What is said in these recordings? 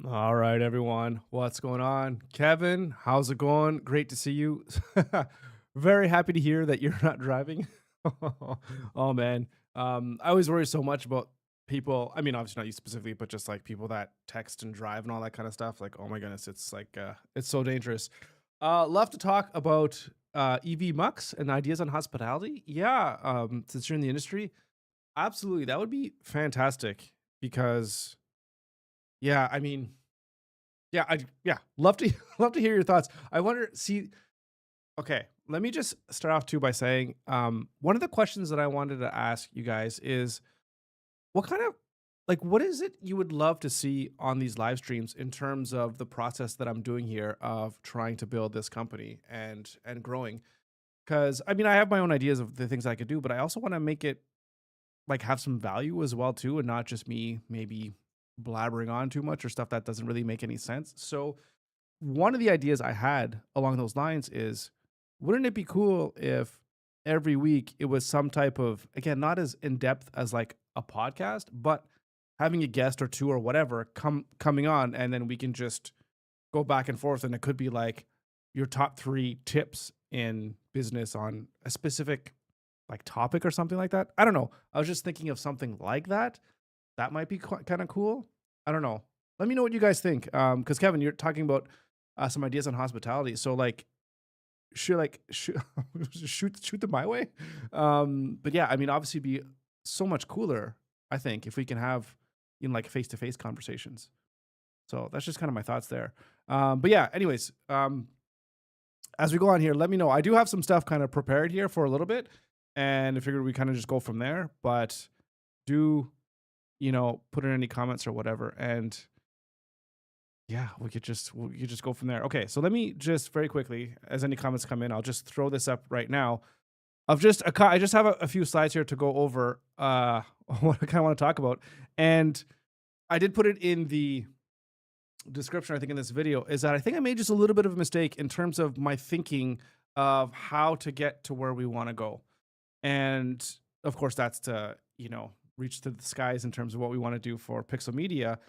All right, everyone. What's going on? Kevin, how's it going? Great to see you. Very happy to hear that you're not driving. Oh man. I always worry so much about people. I mean, obviously not you specifically, but just like people that text and drive and all that kind of stuff. Like, oh my goodness, it's like it's so dangerous. Love to talk about EV mucks and ideas on hospitality. Yeah, since you're in the industry, absolutely. That would be fantastic because yeah, I mean yeah, love to love to hear your thoughts. I wonder see okay, let me just start off too by saying, one of the questions that I wanted to ask you guys is what kind of like what is it you would love to see on these live streams in terms of the process that I'm doing here of trying to build this company and growing? Because I mean, I have my own ideas of the things I could do, but I also want to make it like have some value as well too, and not just me maybe blabbering on too much or stuff that doesn't really make any sense. So one of the ideas I had along those lines is wouldn't it be cool if every week it was some type of, again, not as in depth as like a podcast, but having a guest or two or whatever coming on, and then we can just go back and forth, and it could be like your top 3 tips in business on a specific like topic or something like that. I don't know. I was just thinking of something like that. That might be kind of cool. I don't know. Let me know what you guys think. Because Kevin, you're talking about some ideas on hospitality. So shoot, shoot them my way. But yeah, I mean, obviously, it'd be so much cooler. I think if we can have like face to face conversations. So that's just kind of my thoughts there. But yeah, anyways, as we go on here, let me know. I do have some stuff kind of prepared here for a little bit, and I figured we kind of just go from there. But do put in any comments or whatever, and yeah, we could just go from there. Okay, so let me just very quickly, as any comments come in, I'll just throw this up right now. I just have a few slides here to go over what I kind of want to talk about, and I did put it in the description. I think in this video is that I think I made just a little bit of a mistake in terms of my thinking of how to get to where we want to go, and of course that's to reach to the skies in terms of what we want to do for Pixel Media.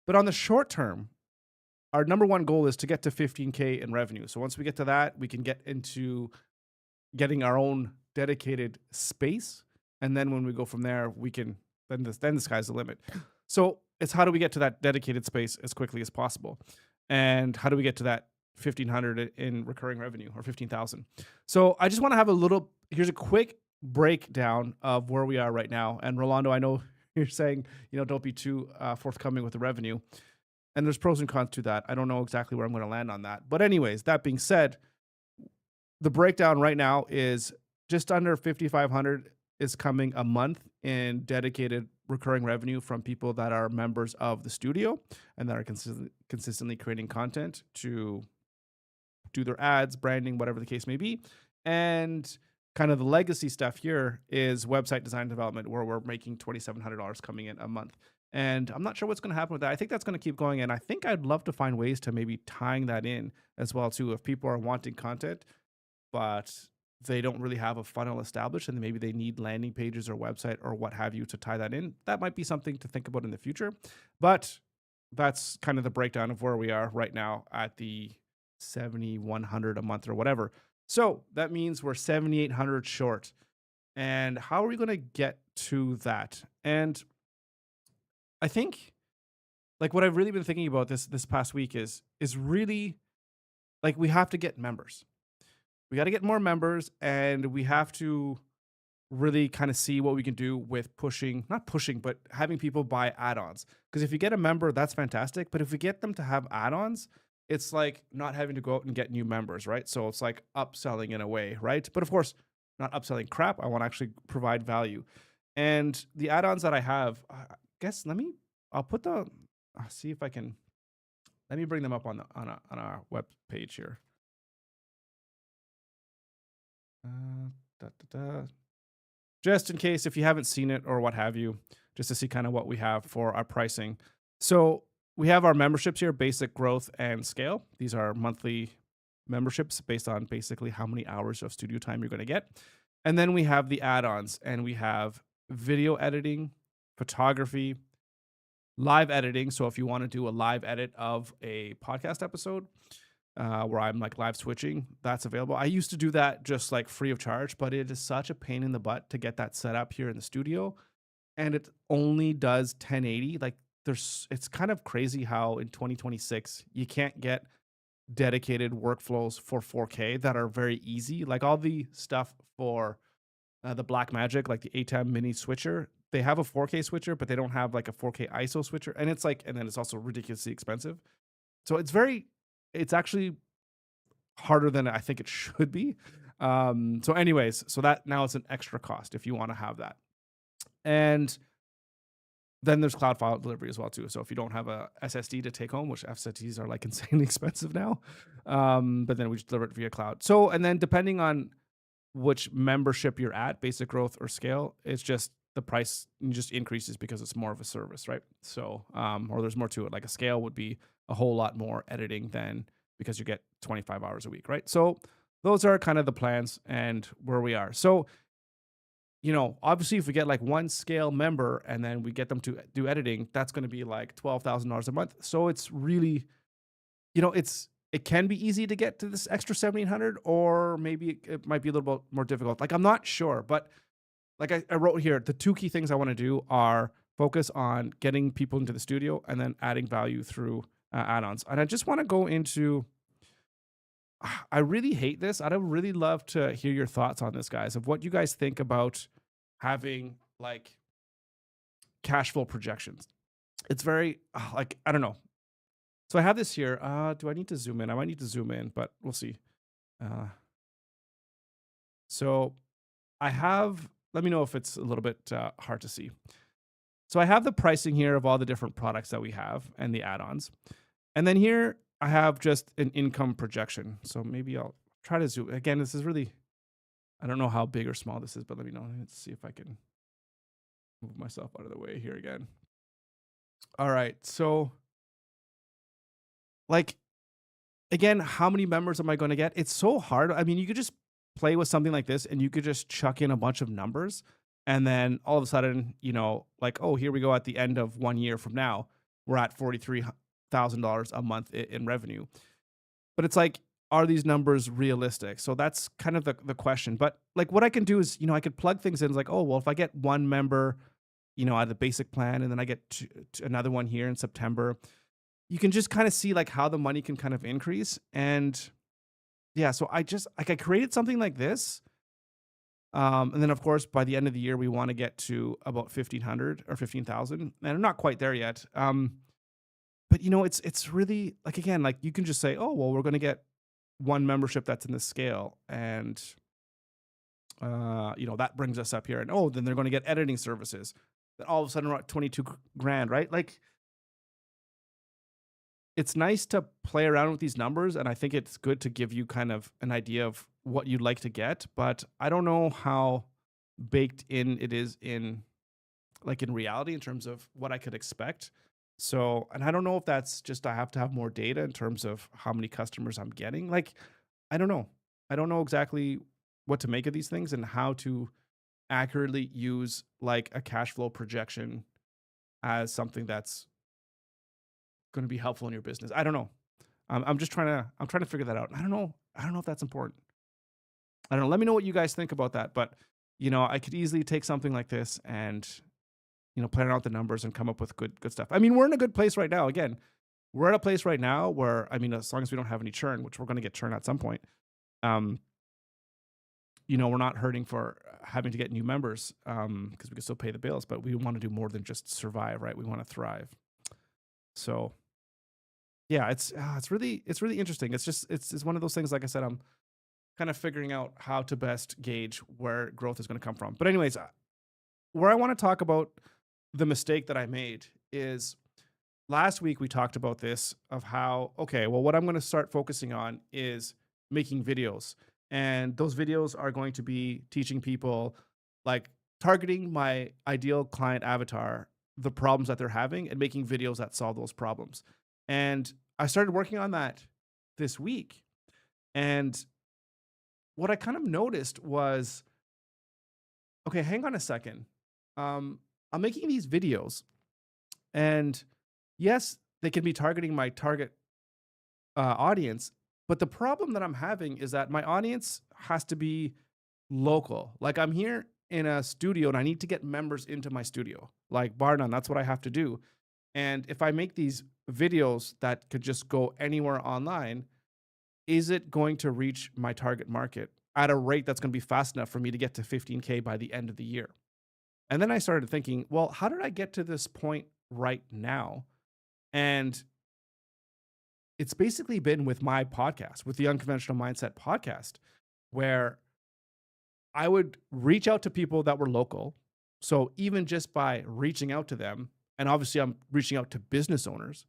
But on the short term, our number one goal is to get to 15K in revenue. So once we get to that, we can get into getting our own dedicated space. And then when we go from there, we can then the sky's the limit. So it's how do we get to that dedicated space as quickly as possible? And how do we get to that 1500 in recurring revenue or 15,000? So I just want to have here's a quick breakdown of where we are right now. And Rolando, I know you're saying, don't be too forthcoming with the revenue. And there's pros and cons to that. I don't know exactly where I'm going to land on that. But anyways, that being said, the breakdown right now is just under 5,500 is coming a month in dedicated recurring revenue from people that are members of the studio and that are consistently creating content to do their ads, branding, whatever the case may be. And kind of the legacy stuff here is website design development, where we're making $2,700 coming in a month. And I'm not sure what's going to happen with that. I think that's going to keep going. And I think I'd love to find ways to maybe tying that in as well, too. If people are wanting content, but they don't really have a funnel established and maybe they need landing pages or website or what have you to tie that in, that might be something to think about in the future. But that's kind of the breakdown of where we are right now at the 7,100 a month or whatever. So that means we're 7,800 short. And how are we going to get to that? And I think like what I've really been thinking about this past week is really like we have to get members. We got to get more members, and we have to really kind of see what we can do with not pushing, but having people buy add-ons. Because if you get a member, that's fantastic. But if we get them to have add-ons, it's like not having to go out and get new members, right? So it's like upselling in a way, right? But of course, not upselling crap. I want to actually provide value. And the add-ons that I have, I guess I'll put see if I can, let me bring them up on our web page here. Da, da, da. Just in case if you haven't seen it or what have you, just to see kind of what we have for our pricing. So we have our memberships here: basic, growth, and scale. These are monthly memberships based on basically how many hours of studio time you're going to get. And then we have the add-ons, and we have video editing, photography, live editing. So if you want to do a live edit of a podcast episode, where I'm like live switching, that's available. I used to do that just like free of charge, but it is such a pain in the butt to get that set up here in the studio. And it only does 1080. Like it's kind of crazy how in 2026 you can't get dedicated workflows for 4K that are very easy. Like all the stuff for the Blackmagic, like the ATEM mini switcher, they have a 4K switcher, but they don't have like a 4K ISO switcher. And it's like, and then it's also ridiculously expensive. So it's actually harder than I think it should be. So anyways, so that now it's an extra cost if you want to have that. And then there's cloud file delivery as well too. So if you don't have a SSD to take home, which SSDs are like insanely expensive now, but then we just deliver it via cloud. So, and then depending on which membership you're at, basic growth or scale, it's just the price just increases because it's more of a service, right? So, or there's more to it. Like a scale would be a whole lot more editing than because you get 25 hours a week, right? So those are kind of the plans and where we are. So, obviously if we get like one scale member and then we get them to do editing, that's going to be like $12,000 a month. So it's really, it can be easy to get to this extra 1,700, or maybe it might be a little bit more difficult. Like I'm not sure, but like I wrote here, the two key things I want to do are focus on getting people into the studio and then adding value through add-ons. And I just want to go into, I really hate this. I'd really love to hear your thoughts on this, guys, of what you guys think about having like cash flow projections. It's very like, I don't know. So I have this here. Do I need to zoom in? I might need to zoom in, but we'll see. So I have, let me know if it's a little bit hard to see. So I have the pricing here of all the different products that we have and the add-ons. And then here I have just an income projection. So maybe I'll try to zoom. Again, this is really, I don't know how big or small this is, but let me know. Let's see if I can move myself out of the way here again. All right. So like, again, how many members am I going to get? It's so hard. I mean, you could just play with something like this and you could just chuck in a bunch of numbers. And then all of a sudden, like, oh, here we go at the end of 1 year from now, we're at $43,000 a month in revenue. But it's like, are these numbers realistic? So that's kind of the question. But like what I can do is, I could plug things in. It's like, oh, well, if I get one member, out of the basic plan, and then I get to another one here in September, you can just kind of see like how the money can kind of increase. And yeah, so I created something like this. And then of course, by the end of the year, we want to get to about 1,500 or 15,000, and I'm not quite there yet. But it's really like, again, like you can just say, oh, well, we're going to get one membership that's in this scale. And, that brings us up here, and oh, then they're going to get editing services. Then all of a sudden we're at 22 grand, right? Like, it's nice to play around with these numbers, and I think it's good to give you kind of an idea of what you'd like to get, but I don't know how baked in it is in reality in terms of what I could expect. So, and I don't know if that's just I have to have more data in terms of how many customers I'm getting. Like, I don't know. I don't know exactly what to make of these things and how to accurately use like a cash flow projection as something that's going to be helpful in your business. I don't know. I'm trying to figure that out. I don't know if that's important. I don't know. Let me know what you guys think about that. But, I could easily take something like this and, plan out the numbers and come up with good stuff. I mean, we're in a good place right now. Again, we're at a place right now where, I mean, as long as we don't have any churn, which we're going to get churn at some point, we're not hurting for having to get new members because we can still pay the bills, but we want to do more than just survive, right? We want to thrive. So yeah, it's really interesting. It's one of those things. Like I said, I'm kind of figuring out how to best gauge where growth is going to come from. But anyways, where I want to talk about the mistake that I made is last week we talked about this of how, okay, well, what I'm going to start focusing on is making videos. And those videos are going to be teaching people, like targeting my ideal client avatar, the problems that they're having, and making videos that solve those problems. And I started working on that this week. And what I kind of noticed was, okay, hang on a second. I'm making these videos And yes, they can be targeting my target audience, but the problem that I'm having is that my audience has to be local. Like I'm here in a studio and I need to get members into my studio. Like bar none, that's what I have to do. And if I make these videos that could just go anywhere online, is it going to reach my target market at a rate that's going to be fast enough for me to get to 15K by the end of the year? And then I started thinking, well, how did I get to this point right now? And it's basically been with my podcast, with the Unconventional Mindset podcast, where I would reach out to people that were local. So even just by reaching out to them, and obviously I'm reaching out to business owners,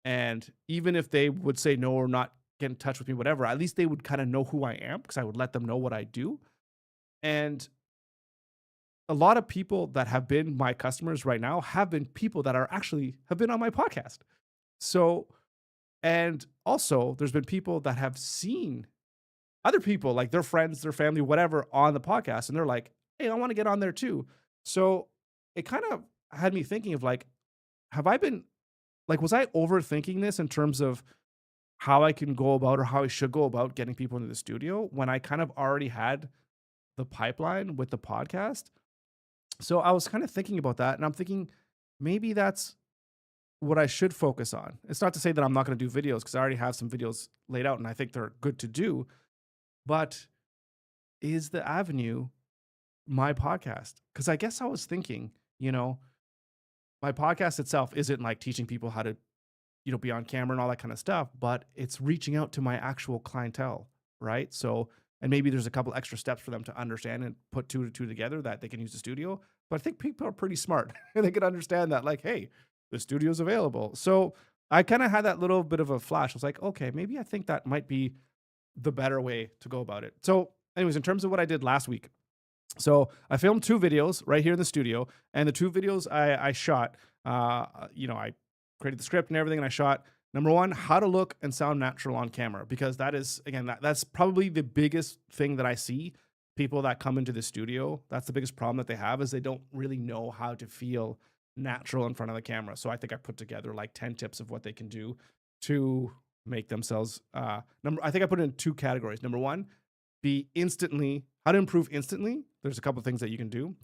and even if they would say no or not get in touch with me, whatever, at least they would kind of know who I am because I would let them know what I do. And a lot of people that have been my customers right now have been people that are actually have been on my podcast. So, and also there's been people that have seen other people, like their friends, their family, whatever, on the podcast, and they're like, "Hey, I want to get on there too." So it kind of had me thinking of like, have I been like, was I overthinking this in terms of how I can go about or how I should go about getting people into the studio when I kind of already had the pipeline with the podcast? So I was kind of thinking about that, and I'm thinking maybe that's what I should focus on. It's not to say that I'm not going to do videos because I already have some videos laid out and I think they're good to do, but is the avenue my podcast? Because I guess I was thinking, you know, my podcast itself isn't like teaching people how to, be on camera and all that kind of stuff, but it's reaching out to my actual clientele, right? So, and maybe there's a couple extra steps for them to understand and put two to two together that they can use the studio. But I think people are pretty smart and they can understand that, like, hey, the studio's available. So I kind of had that little bit of a flash. I was like, okay, maybe I think that might be the better way to go about it. So, anyways, in terms of what I did last week, so I filmed two videos right here in the studio, and the two videos I shot, I created the script and everything, and I shot number one, how to look and sound natural on camera, because that is again that's probably the biggest thing that I see people that come into the studio. That's the biggest problem that they have is they don't really know how to feel natural in front of the camera. So I think I put together like 10 tips of what they can do to make themselves I think I put it in two categories. Number one, be instantly how to improve instantly. There's a couple of things that you can do,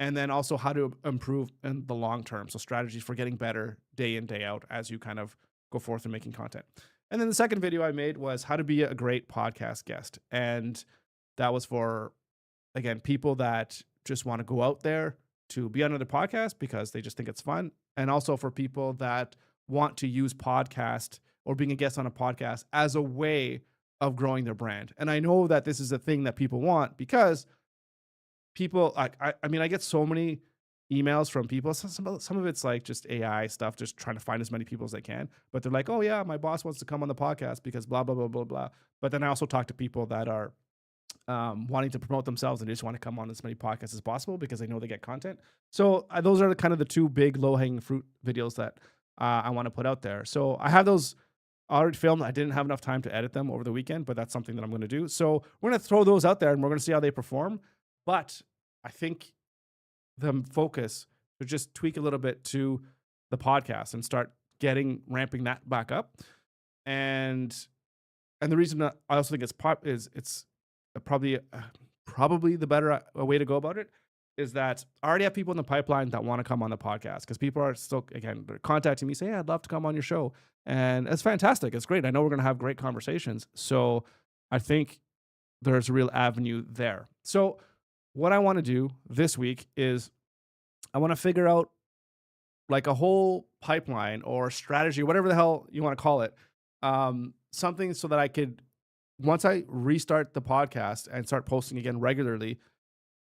and then also how to improve in the long term. So strategies for getting better day in, day out as you kind of go forth and making content. And then the second video I made was how to be a great podcast guest, and that was for, again, people that just want to go out there to be on another podcast because they just think it's fun, and also for people that want to use podcast or being a guest on a podcast as a way of growing their brand. And I know that this is a thing that people want because people like I mean I get so many emails from people. Some of it's like just AI stuff, just trying to find as many people as they can. But they're like, oh yeah, my boss wants to come on the podcast because blah blah blah blah blah. But then I also talk to people that are wanting to promote themselves and they just want to come on as many podcasts as possible because they know they get content. So those are kind of the two big low hanging fruit videos that I want to put out there. So I have those already filmed. I didn't have enough time to edit them over the weekend, but that's something that I'm going to do. So we're going to throw those out there and we're going to see how they perform. But I think the focus to just tweak a little bit to the podcast and start ramping that back up. And the reason that I also think it's probably the better way to go about it is that I already have people in the pipeline that want to come on the podcast because people are still, again, they're contacting me saying, hey, I'd love to come on your show. And it's fantastic. It's great. I know we're going to have great conversations. So I think there's a real avenue there. So what I want to do this week is I want to figure out like a whole pipeline or strategy, whatever the hell you want to call it, something so that I could, once I restart the podcast and start posting again regularly,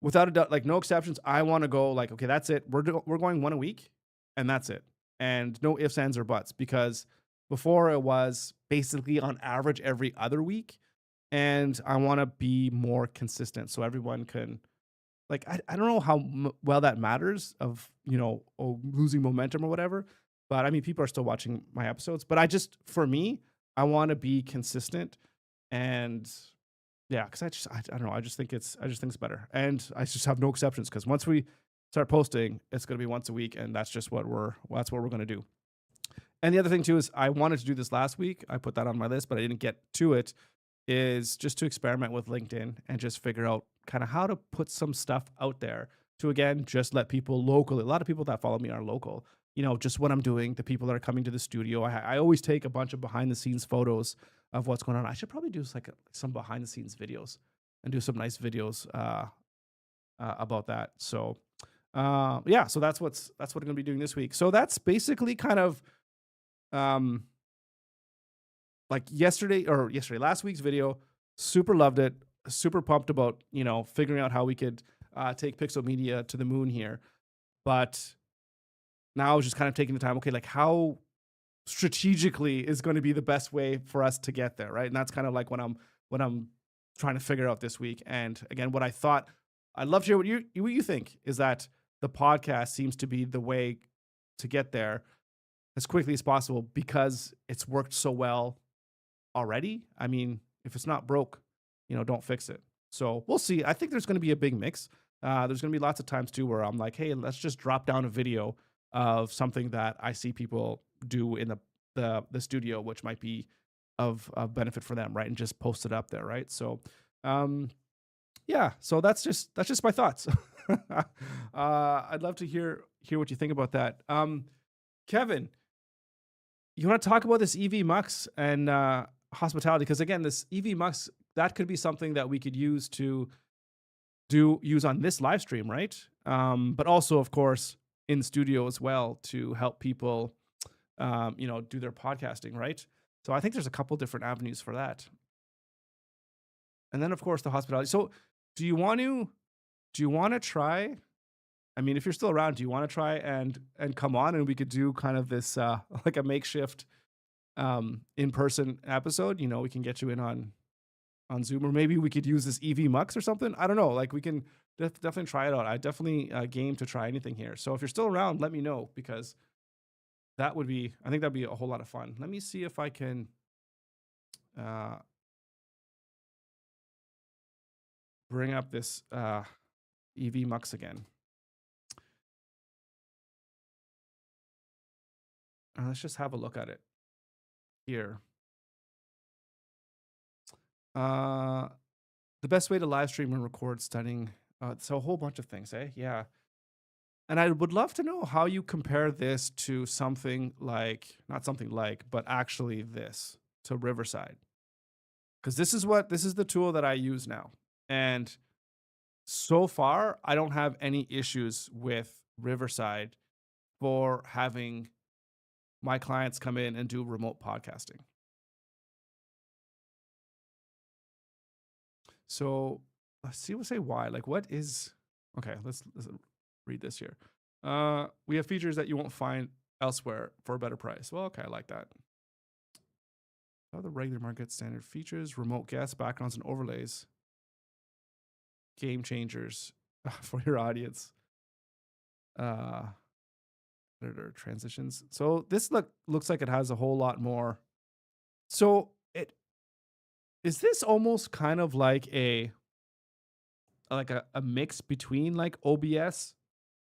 without a doubt, like no exceptions, I want to go like, okay, that's it. We're going one a week and that's it. And no ifs, ands, or buts, because before it was basically on average every other week. And I want to be more consistent so everyone can, like, I don't know how well that matters of, losing momentum or whatever. But I mean, people are still watching my episodes. But for me, I want to be consistent. And yeah, because I don't know. I just think it's better. And I just have no exceptions because once we start posting, it's going to be once a week, and that's what we're going to do. And the other thing too is I wanted to do this last week. I put that on my list, but I didn't get to it. Is just to experiment with LinkedIn and just figure out kind of how to put some stuff out there to again just let people locally. A lot of people that follow me are local. Just what I'm doing, the people that are coming to the studio. I always take a bunch of behind the scenes photos of what's going on. I should probably do some behind the scenes videos and do some nice videos about that. So yeah, so that's what I'm going to be doing this week. So that's basically kind of um like last week's video. Super loved it. Super pumped about figuring out how we could take Pixel Media to the moon here. But now I was just kind of taking the time. Okay, like how strategically is going to be the best way for us to get there, right? And that's kind of like what I'm trying to figure out this week. And again, what I thought I'd love to hear what you think is that the podcast seems to be the way to get there as quickly as possible because it's worked so well already. I mean, if it's not broke, don't fix it. So we'll see. I think there's going to be a big mix. There's going to be lots of times too where I'm like, hey, let's just drop down a video of something that I see people do in the studio, which might be of benefit for them, right? And just post it up there, right? So, yeah. So that's just my thoughts. I'd love to hear what you think about that. Kevin, you want to talk about this EV Mux and hospitality? Because again, this EV Mux, that could be something that we could use to use on this live stream, right? But also, of course, in studio as well to help people, do their podcasting, right? So I think there's a couple different avenues for that. And then, of course, the hospitality. So do you want to try? I mean, if you're still around, do you want to try and come on and we could do kind of this like a makeshift in-person episode? We can get you in on Zoom, or maybe we could use this EV Mux or something. I don't know. Like we can definitely try it out. I definitely game to try anything here. So if you're still around, let me know because I think that'd be a whole lot of fun. Let me see if I can bring up this EV Mux again. Let's just have a look at it here. The best way to live stream and record studying. So a whole bunch of things, eh? Yeah. And I would love to know how you compare this to something like, not something like, but actually this to Riverside. Because this is the tool that I use now. And so far, I don't have any issues with Riverside for having my clients come in and do remote podcasting. So let's see. We'll say why. Like, what is okay? Let's read this here. We have features that you won't find elsewhere for a better price. Well, okay, I like that. Other regular market standard features: remote guests, backgrounds, and overlays. Game changers for your audience. Editor transitions. So this looks like it has a whole lot more. So is this almost kind of like a mix between like OBS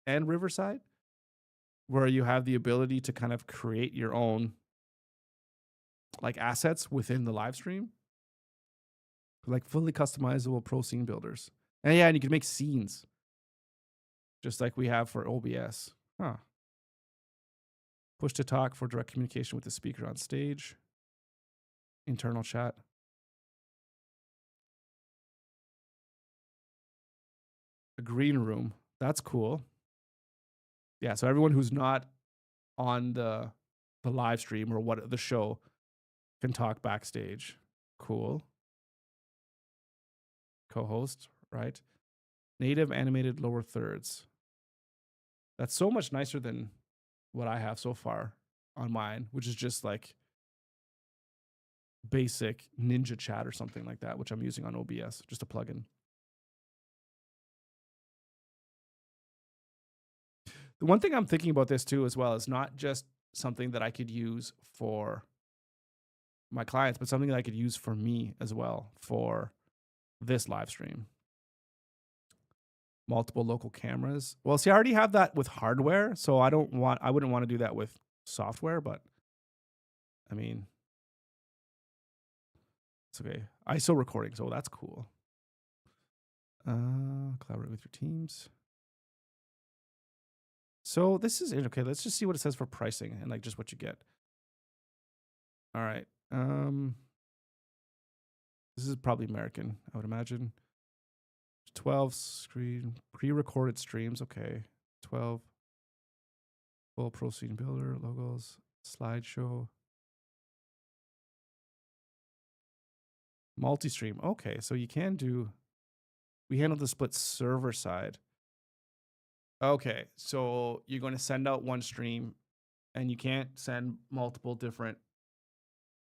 and Riverside, where you have the ability to kind of create your own like assets within the live stream, like fully customizable pro scene builders. And yeah, and you can make scenes just like we have for OBS. Huh. Push to talk for direct communication with the speaker on stage. Internal chat. A green room. That's cool. Yeah, so everyone who's not on the live stream or what the show can talk backstage. Cool. Co-host, right? Native animated lower thirds. That's so much nicer than what I have so far on mine, which is just like basic Ninja Chat or something like that, which I'm using on OBS, just a plugin. The one thing I'm thinking about this too as well is not just something that I could use for my clients, but something that I could use for me as well for this live stream. multiple local cameras. Well, see, I already have that with hardware, so I wouldn't want to do that with software, but I mean, it's okay. ISO recording, so that's cool. Collaborate with your teams. So this is it. Okay, let's just see what it says for pricing and like just what you get. All right. This is probably American, I would imagine. 12 screen pre-recorded streams. Okay. 12 full pro scene builder logos, slideshow, multi-stream. Okay, so you can do. We handle the split server side. Okay, so you're going to send out one stream, and you can't send multiple different.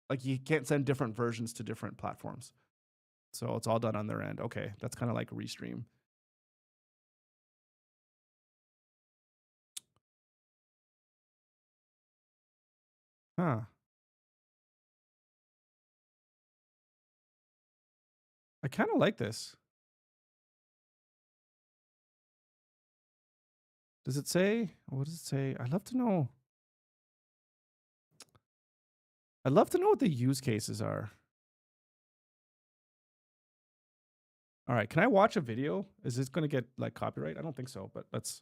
Like you can't send different versions to different platforms. So it's all done on their end. Okay, that's kind of like Restream. Huh. I kind of like this. Does it say? What does it say? I'd love to know. I'd love to know what the use cases are. All right, can I watch a video? Is this going to get like copyright? I don't think so, but let's.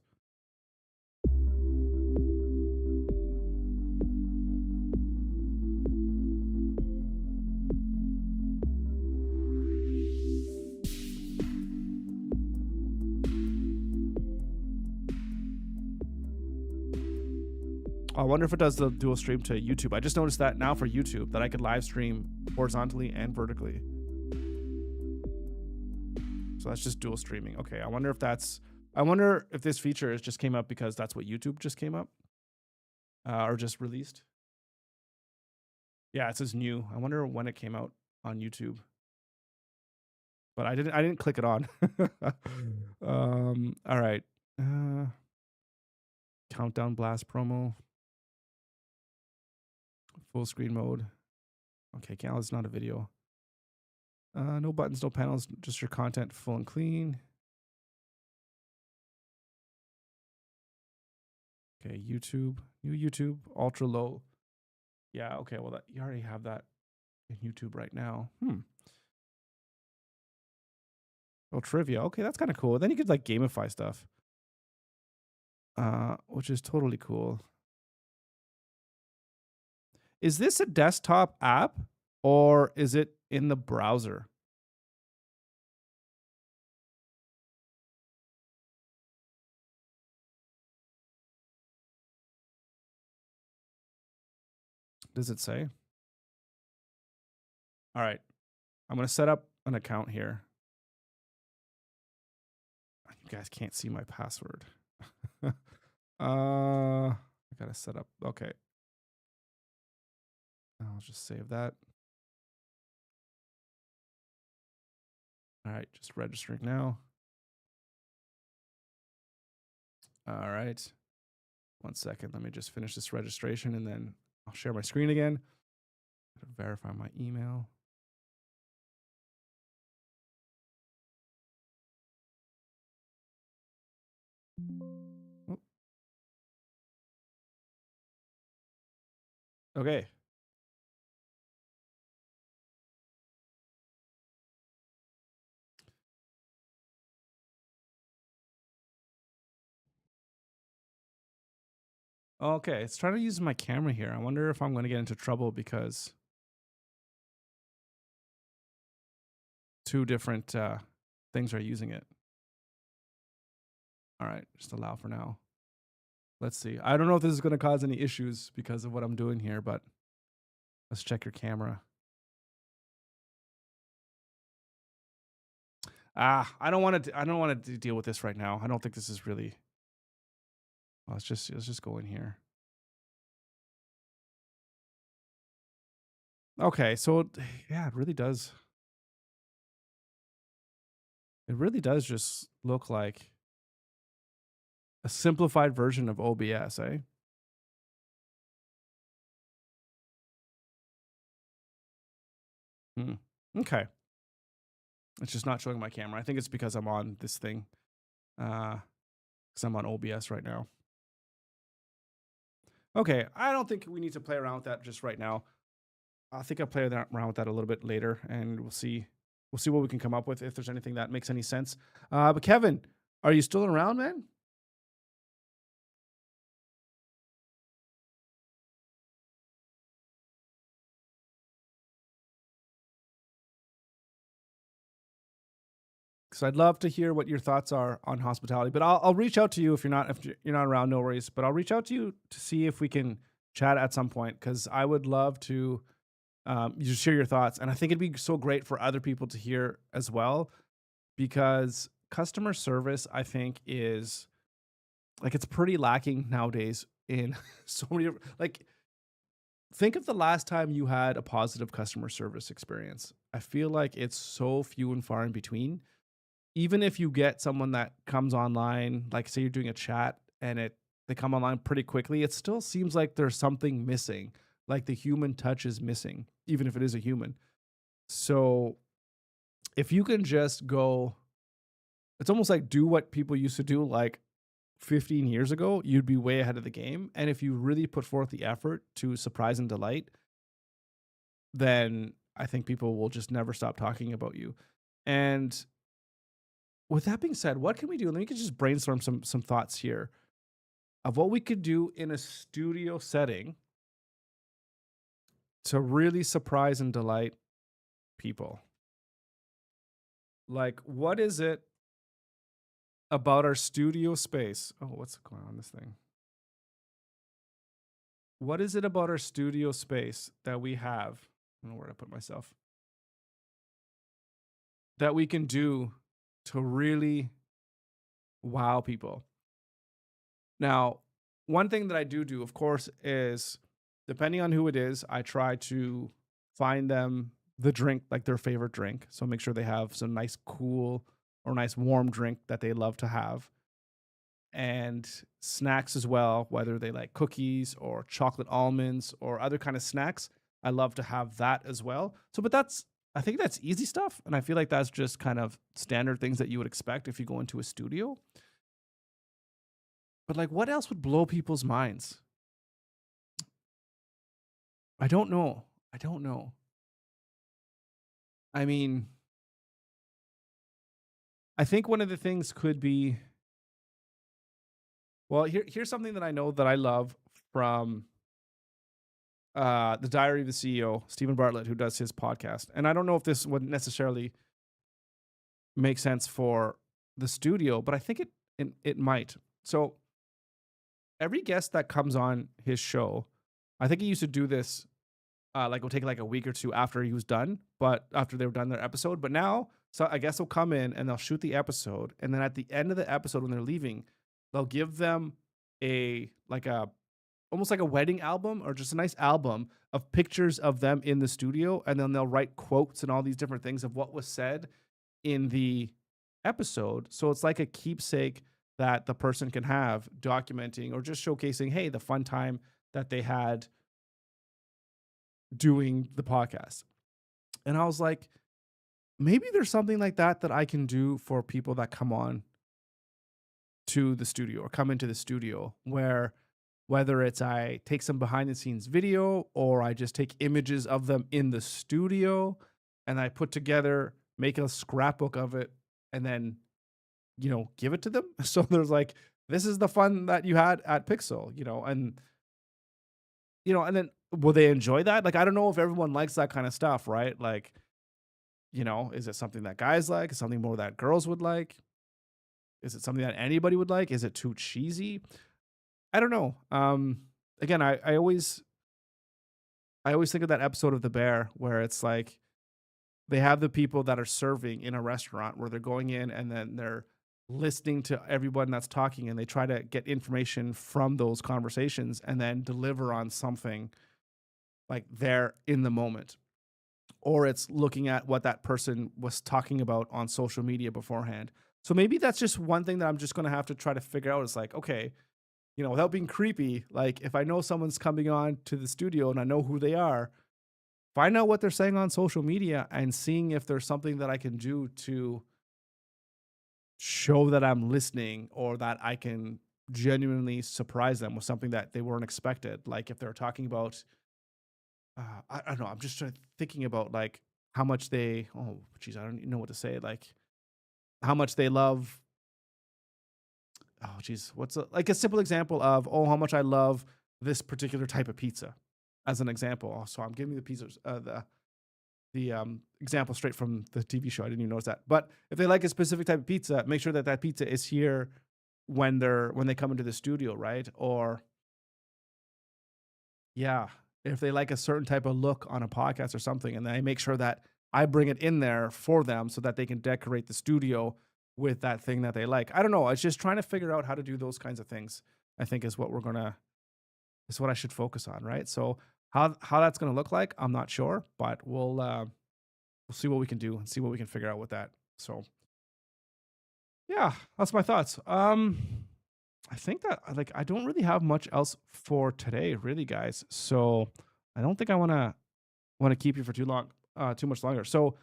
I wonder if it does the dual stream to YouTube. I just noticed that now for YouTube that I could live stream horizontally and vertically. So that's just dual streaming. Okay, I wonder if this feature just came up because that's what YouTube just came up or just released. Yeah, it says new. I wonder when it came out on YouTube. But I didn't click it on. All right. Countdown blast promo. Full screen mode. Okay, Cal, it's not a video. No buttons, no panels, just your content full and clean. Okay, YouTube, new YouTube, ultra low. Yeah, okay, well, you already have that in YouTube right now. Oh, trivia. Okay, that's kind of cool. Then you could like gamify stuff, which is totally cool. Is this a desktop app or is it in the browser? Does it say? All right. I'm going to set up an account here. You guys can't see my password. I got to set up. Okay. I'll just save that. All right, just registering now. All right. 1 second. Let me just finish this registration and then I'll share my screen again. Verify my email. Oh. Okay. Okay, it's trying to use my camera here. I wonder if I'm going to get into trouble because two different things are using it. All right, just allow for now. Let's see. I don't know if this is going to cause any issues because of what I'm doing here, but let's check your camera. I don't want to deal with this right now. I don't think this is really. Well, let's just go in here. Okay, so yeah, it really does. It really does just look like a simplified version of OBS, eh? Okay. It's just not showing my camera. I think it's because I'm on this thing. Because I'm on OBS right now. Okay, I don't think we need to play around with that just right now. I think I'll play around with that a little bit later, and we'll see what we can come up with if there's anything that makes any sense. But Kevin, are you still around, man? Because I'd love to hear what your thoughts are on hospitality. But I'll reach out to you if you're not around. No worries. But I'll reach out to you to see if we can chat at some point because I would love to you share your thoughts, and I think it'd be so great for other people to hear as well because customer service I think is like it's pretty lacking nowadays in so many like think of the last time you had a positive customer service experience. I feel like it's so few and far in between. Even if you get someone that comes online, like say you're doing a chat and they come online pretty quickly, it still seems like there's something missing. Like the human touch is missing, even if it is a human. So if you can just go, it's almost like do what people used to do like 15 years ago, you'd be way ahead of the game. And if you really put forth the effort to surprise and delight, then I think people will just never stop talking about you. And with that being said, what can we do? Let me just brainstorm some thoughts here of what we could do in a studio setting to really surprise and delight people. Like, what is it about our studio space? Oh, what's going on in this thing? What is it about our studio space that we have? I don't know where to put myself. That we can do to really wow people. Now, one thing that I do, of course, is depending on who it is, I try to find them the drink, like their favorite drink. So make sure they have some nice cool or nice warm drink that they love to have. And snacks as well, whether they like cookies or chocolate almonds or other kind of snacks. I love to have that as well. So, but I think that's easy stuff. And I feel like that's just kind of standard things that you would expect if you go into a studio. But like, what else would blow people's minds? I don't know. I don't know. I mean, I think one of the things could be well, here's something that I know that I love from the Diary of the CEO, Stephen Bartlett, who does his podcast. And I don't know if this would necessarily make sense for the studio, but I think it might. So every guest that comes on his show, I think he used to do this like it'll take like a week or two after he was done, but after they were done their episode. But now, so I guess they'll come in and they'll shoot the episode, and then at the end of the episode when they're leaving, they'll give them a like a almost like a wedding album or just a nice album of pictures of them in the studio, and then they'll write quotes and all these different things of what was said in the episode. So it's like a keepsake that the person can have documenting or just showcasing, hey, the fun time that they had doing the podcast. And I was like, maybe there's something like that that I can do for people that come on to the studio or come into the studio where whether it's I take some behind the scenes video or I just take images of them in the studio and I put together, make a scrapbook of it and then, give it to them. So there's like, this is the fun that you had at Pixel, and then will they enjoy that? Like, I don't know if everyone likes that kind of stuff, right? Like, is it something that guys like? Is it something more that girls would like? Is it something that anybody would like? Is it too cheesy? I don't know. Again, I always think of that episode of The Bear where it's like they have the people that are serving in a restaurant where they're going in and then they're listening to everyone that's talking and they try to get information from those conversations and then deliver on something like there in the moment. Or it's looking at what that person was talking about on social media beforehand. So maybe that's just one thing that I'm just going to have to try to figure out. Is like, okay, without being creepy, like if I know someone's coming on to the studio and I know who they are, find out what they're saying on social media and seeing if there's something that I can do to show that I'm listening or that I can genuinely surprise them with something that they weren't expected. Like if they're talking about, I don't know, I'm just thinking about like how much they, oh, geez, I don't even know what to say. Like how much they love, oh, geez, like a simple example of, oh, how much I love this particular type of pizza as an example. Oh, so I'm giving you the pizzas, the example straight from the TV show. I didn't even notice that. But if they like a specific type of pizza, make sure that that pizza is here when they come into the studio, right? Or yeah, if they like a certain type of look on a podcast or something, and I make sure that I bring it in there for them so that they can decorate the studio with that thing that they like. I don't know. It's just trying to figure out how to do those kinds of things. I think is what I should focus on, right? So how that's gonna look like, I'm not sure, but we'll see what we can do and see what we can figure out with that. So yeah, that's my thoughts. I think that like I don't really have much else for today, really, guys. So I don't think I want to keep you for too much longer. So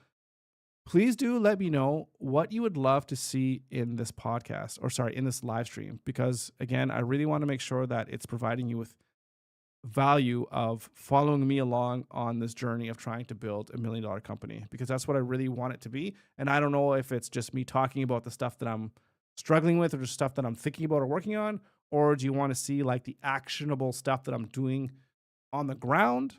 please do let me know what you would love to see in this podcast, or sorry, in this live stream, because again, I really want to make sure that it's providing you with value of following me along on this journey of trying to build $1 million company, because that's what I really want it to be. And I don't know if it's just me talking about the stuff that I'm struggling with or just stuff that I'm thinking about or working on, or do you want to see like the actionable stuff that I'm doing on the ground?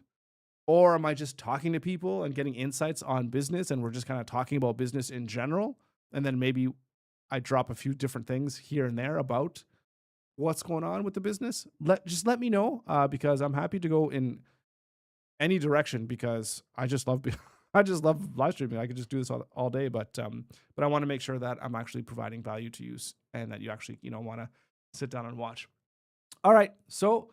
Or am I just talking to people and getting insights on business and we're just kind of talking about business in general? And then maybe I drop a few different things here and there about what's going on with the business. Let me know, because I'm happy to go in any direction, because I just love I just love live streaming. I could just do this all day, but I want to make sure that I'm actually providing value to you and that you actually want to sit down and watch. All right, so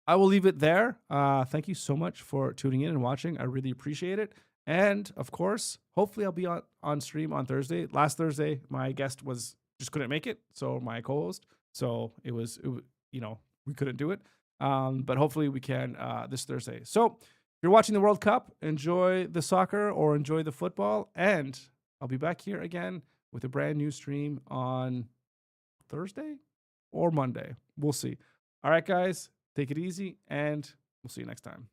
I will leave it there. Thank you so much for tuning in and watching. I really appreciate it. And of course, hopefully I'll be on stream on Thursday. Last Thursday, my guest was just couldn't make it, so my co-host. So we couldn't do it. But hopefully we can this Thursday. So if you're watching the World Cup, enjoy the soccer or enjoy the football. And I'll be back here again with a brand new stream on Thursday or Monday. We'll see. All right, guys. Take it easy, and we'll see you next time.